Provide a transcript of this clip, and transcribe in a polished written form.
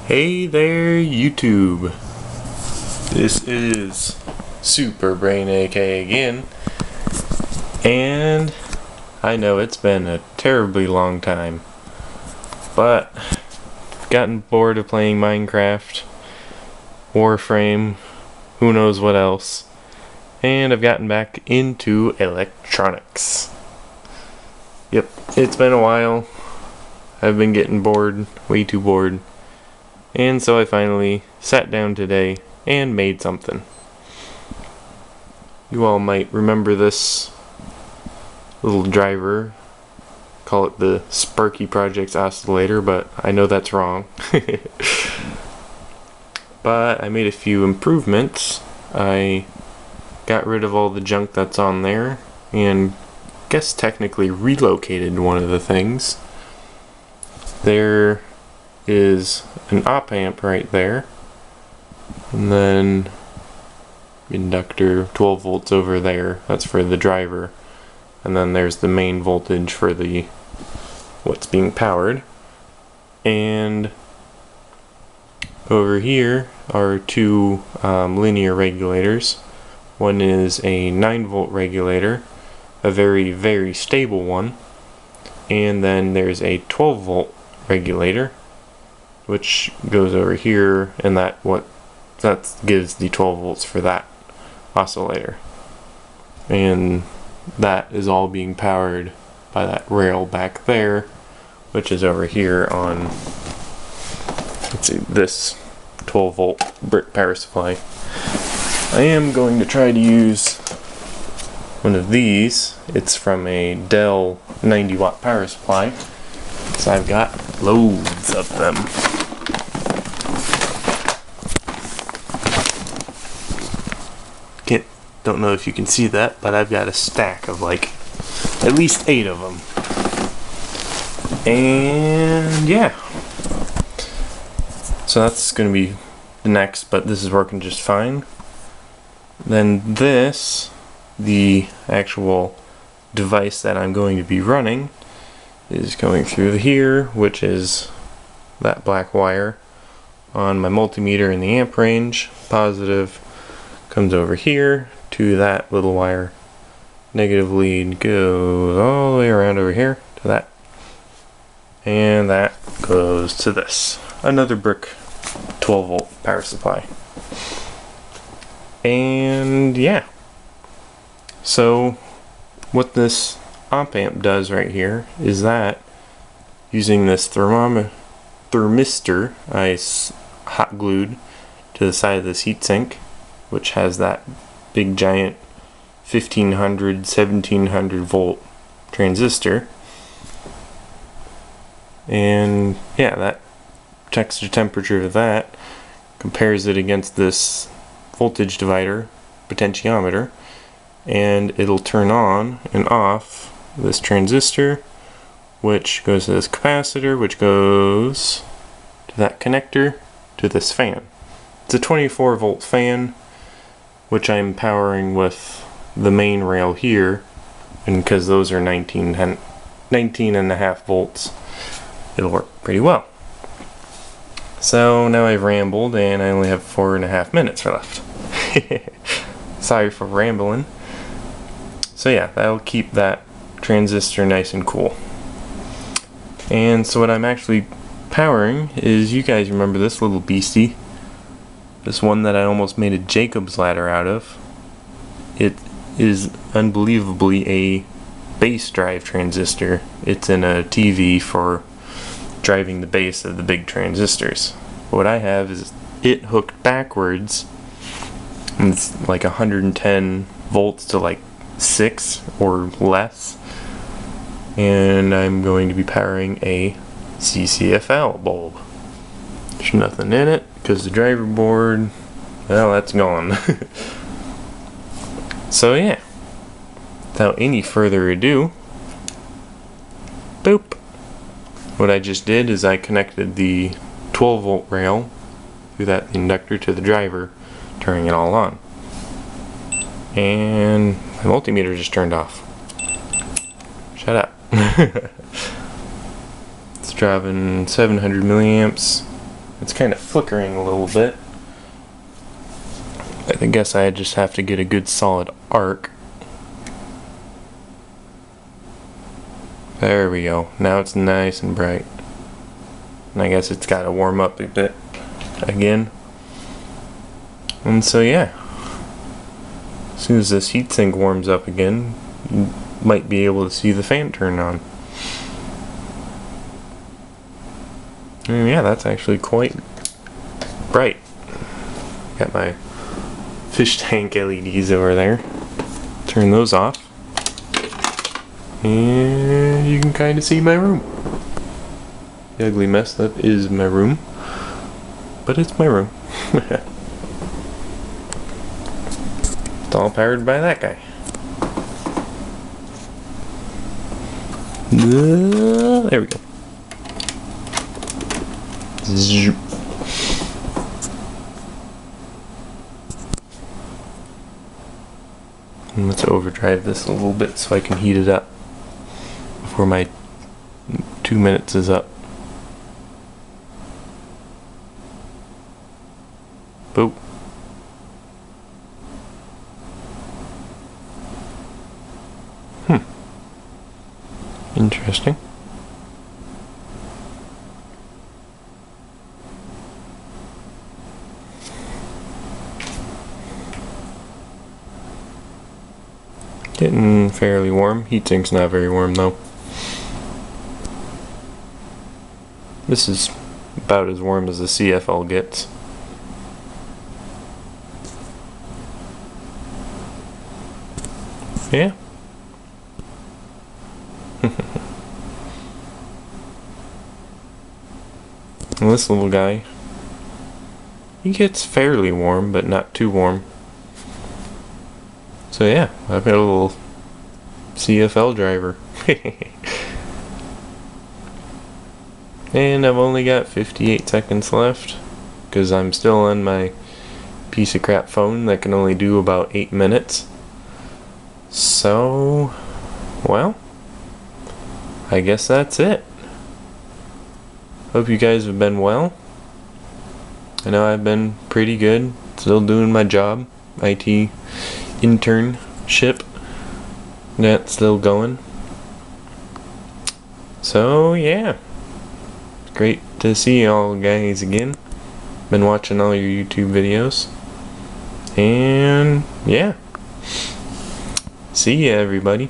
Hey there, YouTube. This is SuperBrainAK again, and I know it's been a terribly long time, but I've gotten bored of playing Minecraft, Warframe, who knows what else, and I've gotten back into electronics. Yep, it's been a while. I've been getting bored, way too bored. And so I finally sat down today and made something. You all might remember this little driver. Call it the Sparky Project's oscillator, but I know that's wrong. But I made a few improvements. I got rid of all the junk that's on there and guess technically relocated one of the things. There is an op amp right there, and then inductor 12 volts over there, that's for the driver, and then there's the main voltage for the what's being powered. And over here are two linear regulators. One is a 9-volt regulator, a very stable one, and then there's a 12-volt regulator which goes over here, and that gives the 12 volts for that oscillator. And that is all being powered by that rail back there, which is over here on, let's see, this 12 volt brick power supply. I am going to try to use one of these. It's from a Dell 90 watt power supply, so I've got loads of them. Don't know if you can see that, but I've got a stack of like at least 8 of them. And yeah, so that's gonna be the next, but this is working just fine. Then this, the actual device that I'm going to be running, is going through here, which is that black wire on my multimeter in the amp range. Positive comes over here to that little wire. Negative lead goes all the way around over here to that, and that goes to this, another brick 12 volt power supply. And yeah, so what this op amp does right here is that using this thermistor I hot glued to the side of this heatsink, which has that big giant 1500 1700 volt transistor, and yeah, that checks the temperature of that, compares it against this voltage divider potentiometer, and it'll turn on and off this transistor, which goes to this capacitor, which goes to that connector, to this fan. It's a 24 volt fan, which I'm powering with the main rail here, and because those are 19 and a half volts, it'll work pretty well. So now I've rambled and I only have 4.5 minutes left. Sorry for rambling. So yeah, that'll keep that transistor nice and cool. And so what I'm actually powering is, you guys remember this little beastie? This one that I almost made a Jacob's ladder out of. It is unbelievably a base drive transistor. It's in a TV for driving the base of the big transistors. What I have is it hooked backwards, and it's like 110 volts to like 6 or less. And I'm going to be powering a CFL bulb. There's nothing in it because the driver board, well, that's gone. So yeah, without any further ado, boop. What I just did is I connected the 12 volt rail through that inductor to the driver, turning it all on. And my multimeter just turned off. Shut up. It's driving 700 milliamps. It's kind of flickering a little bit. I guess I just have to get a good solid arc. There we go. Now it's nice and bright. And I guess it's got to warm up a bit again. And so yeah, as soon as this heatsink warms up again, you might be able to see the fan turn on. And yeah, that's actually quite bright. Got my fish tank LEDs over there. Turn those off. And you can kind of see my room. The ugly mess that is my room. But it's my room. It's all powered by that guy. There we go. Zoop. And let's overdrive this a little bit so I can heat it up before my 2 minutes is up. Boop. Interesting. Getting fairly warm. Heatsink's not very warm though. This is about as warm as the CFL gets. Yeah. And this little guy, he gets fairly warm, but not too warm. So yeah, I've got a little CFL driver. And I've only got 58 seconds left, because I'm still on my piece of crap phone that can only do about 8 minutes. So, well, I guess that's it. Hope you guys have been well. I know I've been pretty good. Still doing my job. IT internship. That's still going. So, yeah. It's great to see y'all guys again. Been watching all your YouTube videos. And, yeah. See ya, everybody.